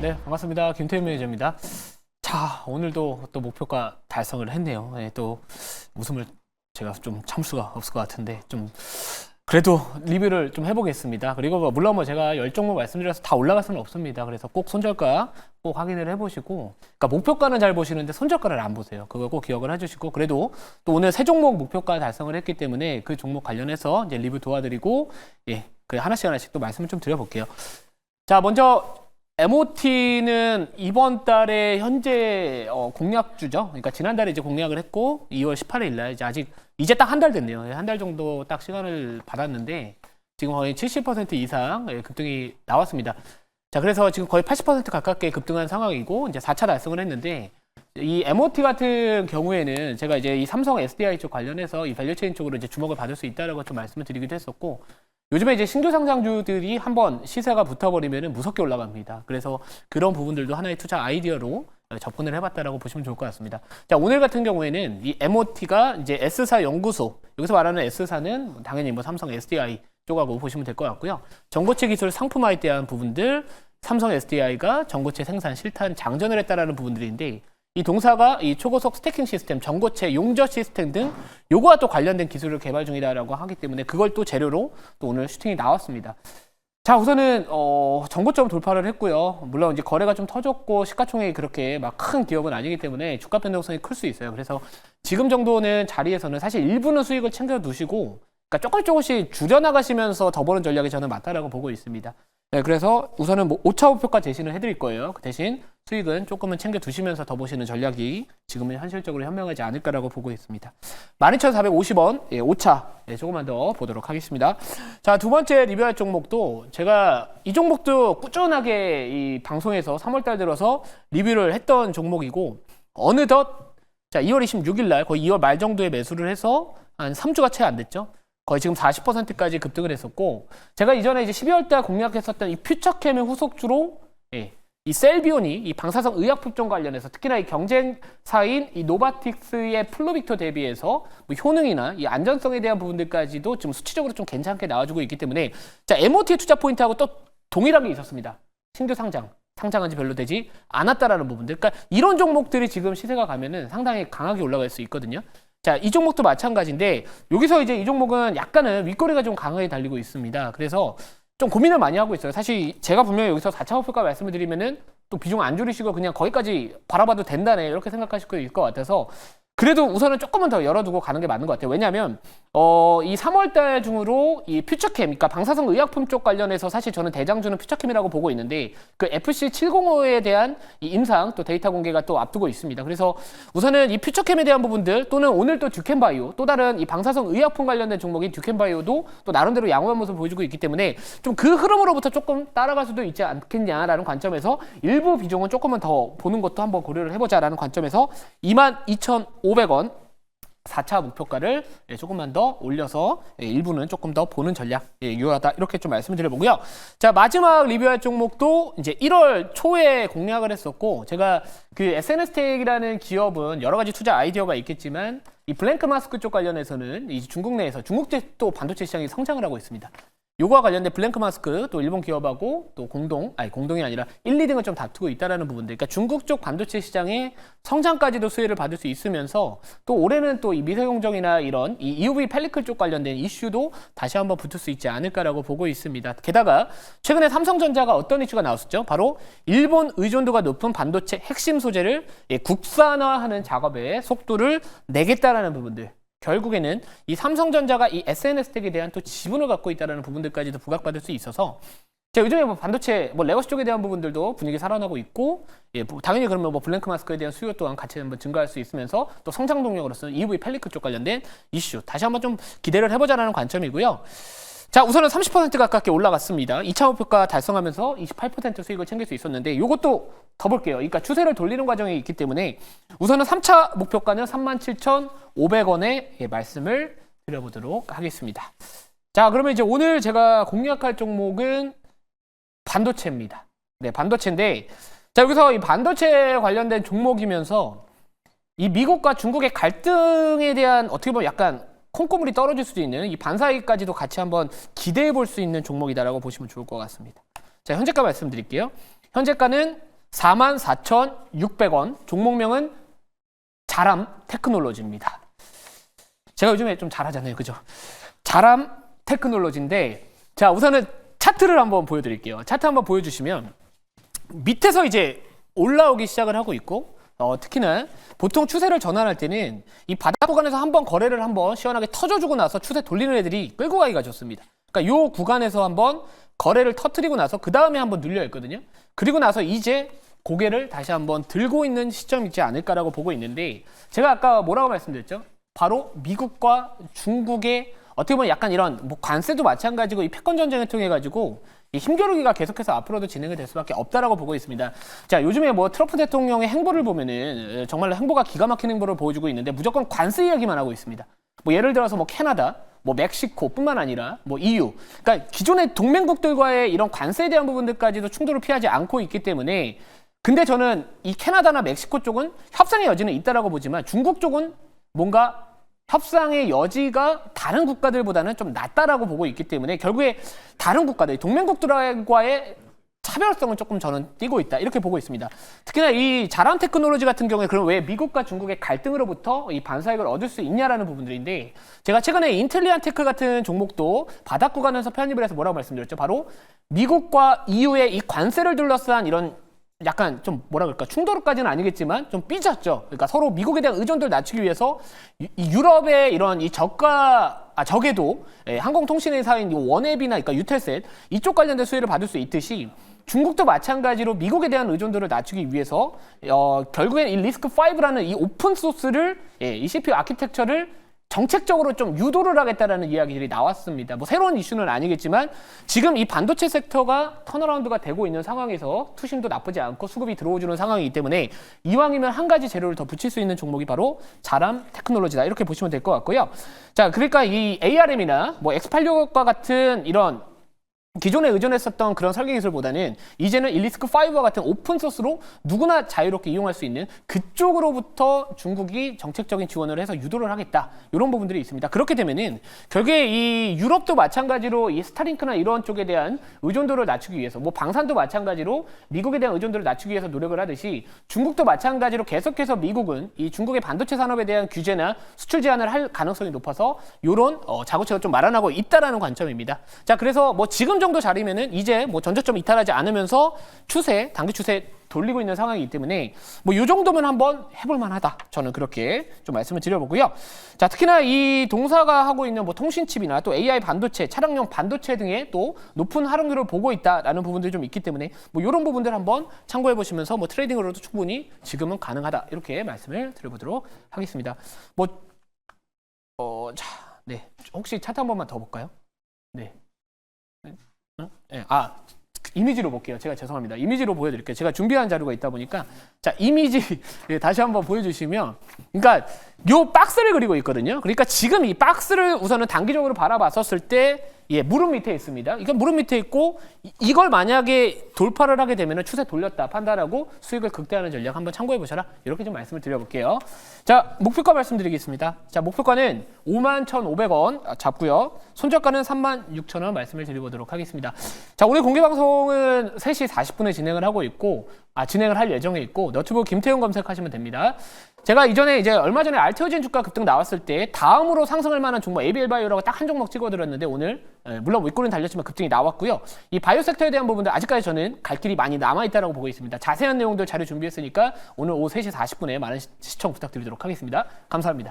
네, 반갑습니다. 김태현 매니저입니다. 자, 오늘도 또 목표가 달성을 했네요. 네, 또 웃음을 제가 좀 참을 수가 없을 것 같은데 좀 그래도 리뷰를 좀 해보겠습니다. 그리고 물론 제가 10종목 말씀드려서 다 올라갈 수는 없습니다. 그래서 꼭 손절가 꼭 확인을 해보시고, 그러니까 목표가는 잘 보시는데 손절가를 안 보세요. 그거 꼭 기억을 해주시고, 그래도 또 오늘 세 종목 목표가 달성을 했기 때문에 그 종목 관련해서 이제 리뷰 도와드리고, 예, 그 하나씩 또 말씀을 좀 드려볼게요. 자, 먼저 MOT는 이번 달에 현재 공략주죠. 그러니까 지난달에 이제 공략을 했고 2월 18일 날 이제 딱 한 달 됐네요. 한 달 정도 딱 시간을 받았는데 지금 거의 70% 이상 급등이 나왔습니다. 자, 그래서 지금 거의 80% 가깝게 급등한 상황이고 이제 4차 달성을 했는데 이 MOT 같은 경우에는 제가 이제 이 삼성 SDI 쪽 관련해서 이 밸류체인 쪽으로 이제 주목을 받을 수 있다라고 좀 말씀을 드리기도 했었고, 요즘에 이제 신규 상장주들이 한번 시세가 붙어버리면 무섭게 올라갑니다. 그래서 그런 부분들도 하나의 투자 아이디어로 접근을 해봤다라고 보시면 좋을 것 같습니다. 자, 오늘 같은 경우에는 이 MOT가 이제 S사 연구소, 여기서 말하는 S사는 당연히 뭐 삼성 SDI 쪽하고 보시면 될 것 같고요. 전고체 기술 상품화에 대한 부분들, 삼성 SDI가 전고체 생산 실탄 장전을 했다라는 부분들인데, 이 동사가 이 초고속 스태킹 시스템, 전고체 용접 시스템 등 요거와 또 관련된 기술을 개발 중이다라고 하기 때문에 그걸 또 재료로 또 오늘 슈팅이 나왔습니다. 자, 우선은 전고점 돌파를 했고요. 물론 이제 거래가 좀 터졌고 시가총액이 그렇게 막 큰 기업은 아니기 때문에 주가 변동성이 클 수 있어요. 그래서 지금 정도는 자리에서는 사실 일부는 수익을 챙겨 두시고, 그러니까 조금씩 줄여나가시면서 더 버는 전략이 저는 맞다라고 보고 있습니다. 네, 그래서 우선은 뭐 5차 목표가 제시는 해드릴 거예요. 그 대신 수익은 조금은 챙겨 두시면서 더 보시는 전략이 지금은 현실적으로 현명하지 않을까라고 보고 있습니다. 12,450원, 예, 5차, 예, 조금만 더 보도록 하겠습니다. 자, 두 번째 리뷰할 종목도 제가 이 종목도 꾸준하게 이 방송에서 3월달 들어서 리뷰를 했던 종목이고, 어느덧 자 2월 26일 날 거의 2월 말 정도에 매수를 해서 한 3주가 채 안 됐죠. 거의 지금 40%까지 급등을 했었고, 제가 이전에 이제 12월 달 공략했었던 이 퓨처캠의 후속주로, 예, 이 셀비온이 이 방사성 의약품종 관련해서 특히나 이 경쟁사인 이 노바틱스의 플로빅토 대비해서 뭐 효능이나 이 안전성에 대한 부분들까지도 지금 수치적으로 좀 괜찮게 나와주고 있기 때문에, 자, MOT의 투자 포인트하고 또 동일한 게 있었습니다. 신규 상장한 지 별로 되지 않았다라는 부분들. 그러니까 이런 종목들이 지금 시세가 가면은 상당히 강하게 올라갈 수 있거든요. 자, 이 종목도 마찬가지인데 여기서 이제 이 종목은 약간은 윗꼬리가 좀 강하게 달리고 있습니다. 그래서 좀 고민을 많이 하고 있어요. 사실 제가 분명히 여기서 4차 목표가 말씀을 드리면은 또 비중 안 줄이시고 그냥 거기까지 바라봐도 된다네 이렇게 생각하실 거 있을 것 같아서, 그래도 우선은 조금은 더 열어두고 가는 게 맞는 것 같아요. 왜냐하면 이 3월달 중으로 이 퓨처캠, 그러니까 방사성 의약품 쪽 관련해서 사실 저는 대장주는 퓨처캠이라고 보고 있는데, 그 FC705에 대한 이 임상 또 데이터 공개가 또 앞두고 있습니다. 그래서 우선은 이 퓨처캠에 대한 부분들, 또는 오늘 또 듀켄바이오, 또 다른 이 방사성 의약품 관련된 종목인 듀켄바이오도 또 나름대로 양호한 모습을 보여주고 있기 때문에 좀 그 흐름으로부터 조금 따라갈 수도 있지 않겠냐라는 관점에서 일부 비중은 조금은 더 보는 것도 한번 고려를 해보자라는 관점에서 22,500원 4차 목표가를 조금만 더 올려서 일부는 조금 더 보는 전략 유효하다, 이렇게 좀 말씀을 드려보고요. 자, 마지막 리뷰할 종목도 이제 1월 초에 공략을 했었고, 제가 그 SNS텍이라는 기업은 여러 가지 투자 아이디어가 있겠지만 이 블랭크 마스크 쪽 관련해서는 이 중국 내에서 중국제 또 반도체 시장이 성장을 하고 있습니다. 요거와 관련된 블랭크 마스크 또 일본 기업하고 또 공동이 아니라 1, 2등을 좀 다투고 있다라는 부분들. 그러니까 중국 쪽 반도체 시장의 성장까지도 수혜를 받을 수 있으면서 또 올해는 또 이 미세공정이나 이런 이 EUV 펠리클 쪽 관련된 이슈도 다시 한번 붙을 수 있지 않을까라고 보고 있습니다. 게다가 최근에 삼성전자가 어떤 이슈가 나왔었죠? 바로 일본 의존도가 높은 반도체 핵심 소재를 국산화하는 작업에 속도를 내겠다라는 부분들. 결국에는 이 삼성전자가 이 SNS텍에 대한 또 지분을 갖고 있다는 부분들까지도 부각받을 수 있어서, 자, 요즘에 뭐 반도체 레거시 쪽에 대한 부분들도 분위기 살아나고 있고, 예, 당연히 그러면 뭐 블랭크 마스크에 대한 수요 또한 같이 한번 증가할 수 있으면서 또 성장 동력으로서는 EUV 펠리클 쪽 관련된 이슈 다시 한번 좀 기대를 해보자라는 관점이고요. 자, 우선은 30% 가깝게 올라갔습니다. 2차 목표가 달성하면서 28% 수익을 챙길 수 있었는데, 이것도 더 볼게요. 그러니까 추세를 돌리는 과정이 있기 때문에 우선은 3차 목표가는 37,500원에 말씀을 드려보도록 하겠습니다. 자, 그러면 이제 오늘 제가 공략할 종목은 반도체입니다. 네, 반도체인데, 자, 여기서 이 반도체 관련된 종목이면서 이 미국과 중국의 갈등에 대한 어떻게 보면 약간 콩고물이 떨어질 수도 있는 이 반사이까지도 같이 한번 기대해 볼 수 있는 종목이다라고 보시면 좋을 것 같습니다. 자, 현재가 말씀드릴게요. 현재가는 44,600원. 종목명은 자람 테크놀로지입니다. 제가 요즘에 좀 잘하잖아요. 그죠? 자람 테크놀로지인데, 자, 우선은 차트를 한번 보여드릴게요. 차트 한번 보여주시면, 밑에서 이제 올라오기 시작을 하고 있고, 특히나 보통 추세를 전환할 때는 이 바닥 구간에서 한번 거래를 한번 시원하게 터져주고 나서 추세 돌리는 애들이 끌고 가기가 좋습니다. 그러니까 요 구간에서 한번 거래를 터트리고 나서 그 다음에 한번 눌려 있거든요. 그리고 나서 이제 고개를 다시 한번 들고 있는 시점이지 않을까라고 보고 있는데, 제가 아까 뭐라고 말씀드렸죠? 바로 미국과 중국의 어떻게 보면 약간 이런 뭐 관세도 마찬가지고 이 패권 전쟁을 통해 가지고 이 힘겨루기가 계속해서 앞으로도 진행이 될 수밖에 없다라고 보고 있습니다. 자, 요즘에 뭐 트럼프 대통령의 행보를 보면은 정말로 행보가 기가 막힌 행보를 보여주고 있는데 무조건 관세 이야기만 하고 있습니다. 뭐 예를 들어서 뭐 캐나다, 뭐 멕시코뿐만 아니라 뭐 EU, 그러니까 기존의 동맹국들과의 이런 관세에 대한 부분들까지도 충돌을 피하지 않고 있기 때문에, 근데 저는 이 캐나다나 멕시코 쪽은 협상의 여지는 있다라고 보지만 중국 쪽은 뭔가 협상의 여지가 다른 국가들보다는 좀 낮다라고 보고 있기 때문에 결국에 다른 국가들, 동맹국들과의 차별성은 조금 저는 띄고 있다, 이렇게 보고 있습니다. 특히나 이 자람 테크놀로지 같은 경우에 그럼 왜 미국과 중국의 갈등으로부터 이 반사익을 얻을 수 있냐라는 부분들인데, 제가 최근에 인텔리안 테크 같은 종목도 바닥 구간에서 편입을 해서 뭐라고 말씀드렸죠? 바로 미국과 EU의 이 관세를 둘러싼 이런 약간 좀 뭐라 그럴까, 충돌까지는 아니겠지만 좀 삐졌죠. 그러니까 서로 미국에 대한 의존도를 낮추기 위해서 이 유럽의 이런 이 적에도 항공통신회사인 원앱이나 그러니까 유텔셋 이쪽 관련된 수혜를 받을 수 있듯이 중국도 마찬가지로 미국에 대한 의존도를 낮추기 위해서 결국엔 이 리스크5라는 이 오픈 소스를 이 CPU 아키텍처를 정책적으로 좀 유도를 하겠다라는 이야기들이 나왔습니다. 뭐 새로운 이슈는 아니겠지만 지금 이 반도체 섹터가 턴어라운드가 되고 있는 상황에서 투심도 나쁘지 않고 수급이 들어오주는 상황이기 때문에 이왕이면 한 가지 재료를 더 붙일 수 있는 종목이 바로 자람 테크놀로지다, 이렇게 보시면 될 것 같고요. 자, 그러니까 이 ARM이나 뭐 X86과 같은 이런 기존에 의존했었던 그런 설계 기술보다는 이제는 일리스크5와 같은 오픈소스로 누구나 자유롭게 이용할 수 있는 그쪽으로부터 중국이 정책적인 지원을 해서 유도를 하겠다, 이런 부분들이 있습니다. 그렇게 되면은 결국에 이 유럽도 마찬가지로 이 스타링크나 이런 쪽에 대한 의존도를 낮추기 위해서, 뭐 방산도 마찬가지로 미국에 대한 의존도를 낮추기 위해서 노력을 하듯이 중국도 마찬가지로 계속해서 미국은 이 중국의 반도체 산업에 대한 규제나 수출 제한을 할 가능성이 높아서 이런 자구책을 좀 마련하고 있다라는 관점입니다. 자, 그래서 뭐 지금 정도 자리면은 이제 뭐 전저점 이탈하지 않으면서 추세, 단기 추세 돌리고 있는 상황이기 때문에 뭐 이 정도면 한번 해볼 만하다, 저는 그렇게 좀 말씀을 드려보고요. 자, 특히나 이 동사가 하고 있는 뭐 통신칩이나 또 AI 반도체, 차량용 반도체 등의 또 높은 활용도를 보고 있다라는 부분들이 좀 있기 때문에 뭐 이런 부분들 한번 참고해 보시면서 뭐 트레이딩으로도 충분히 지금은 가능하다, 이렇게 말씀을 드려보도록 하겠습니다. 뭐 자, 네, 혹시 차트 한 번만 더 볼까요? 네. 네, 이미지로 볼게요. 제가 죄송합니다. 이미지로 보여드릴게요. 제가 준비한 자료가 있다 보니까. 자, 이미지 다시 한번 보여주시면, 그러니까 요 박스를 그리고 있거든요. 그러니까 지금 이 박스를 우선은 단기적으로 바라봤었을 때 무릎 밑에 있습니다. 이건 무릎 밑에 있고, 이걸 만약에 돌파를 하게 되면 추세 돌렸다 판단하고 수익을 극대화하는 전략 한번 참고해 보셔라, 이렇게 좀 말씀을 드려볼게요. 자, 목표가 말씀드리겠습니다. 자, 목표가는 51,500원 잡고요. 손절가는 36,000원 말씀을 드려보도록 하겠습니다. 자, 오늘 공개 방송은 3시 40분에 진행을 하고 있고, 진행을 할 예정에 있고, 너튜브 김태훈 검색하시면 됩니다. 제가 이전에 이제 얼마 전에 알테오젠 주가 급등 나왔을 때 다음으로 상승할 만한 종목 ABL바이오라고 딱 한 종목 찍어드렸는데, 오늘 물론 윗골은 달렸지만 급등이 나왔고요. 이 바이오 섹터에 대한 부분들 아직까지 저는 갈 길이 많이 남아있다고 보고 있습니다. 자세한 내용들 자료 준비했으니까 오늘 오후 3시 40분에 많은 시청 부탁드리도록 하겠습니다. 감사합니다.